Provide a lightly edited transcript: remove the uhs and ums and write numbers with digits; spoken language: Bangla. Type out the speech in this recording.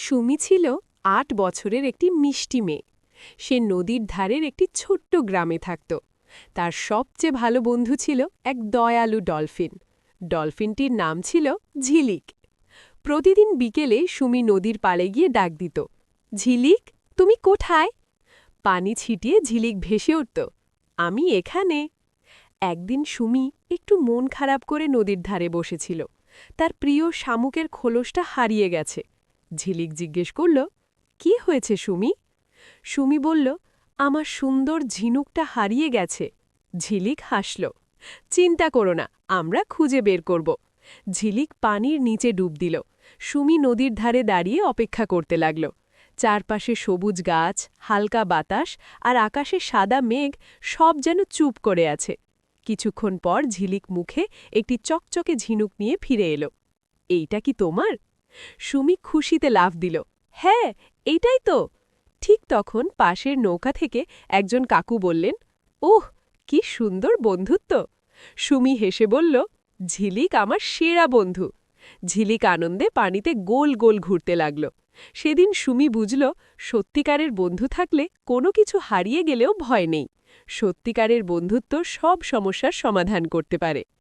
সুমি ছিল ৮ বছরের একটি মিষ্টি মেয়ে। সে নদীর ধারের একটি ছোট্ট গ্রামে থাকত। তার সবচেয়ে ভালো বন্ধু ছিল এক দয়ালু ডলফিন। ডলফিনটির নাম ছিল ঝিলিক। প্রতিদিন বিকেলে সুমি নদীর পাড়ে গিয়ে ডাক দিত, ঝিলিক, তুমি কোথায়? পানি ছিটিয়ে ঝিলিক ভেসে উঠত, আমি এখানে। একদিন সুমি একটু মন খারাপ করে নদীর ধারে বসেছিল। তার প্রিয় শামুকের খোলসটা হারিয়ে গেছে। ঝিলিক জিজ্ঞেস করল, কি হয়েছে সুমি? সুমি বলল, আমার সুন্দর ঝিনুকটা হারিয়ে গেছে। ঝিলিক হাসল, চিন্তা করো না, আমরা খুঁজে বের করব। ঝিলিক পানির নিচে ডুব দিল। সুমি নদীর ধারে দাঁড়িয়ে অপেক্ষা করতে লাগল। চারপাশে সবুজ গাছ, হালকা বাতাস আর আকাশে সাদা মেঘ সব যেন চুপ করে আছে। কিছুক্ষণ পর ঝিলিক মুখে একটি চকচকে ঝিনুক নিয়ে ফিরে এলো। এইটা কি তোমার? সুমি খুশিতে লাফ দিল, হ্যাঁ, এইটাই তো। ঠিক তখন পাশের নৌকা থেকে একজন কাকু বললেন, ওহ, কি সুন্দর বন্ধুত্ব। সুমি হেসে বলল, ঝিলিক আমার সেরা বন্ধু। ঝিলিক আনন্দে পানিতে গোল গোল ঘুরতে লাগল। সেদিন সুমি বুঝল, সত্যিকারের বন্ধু থাকলে কোনো কিছু হারিয়ে গেলেও ভয় নেই। সত্যিকারের বন্ধুত্ব সব সমস্যার সমাধান করতে পারে।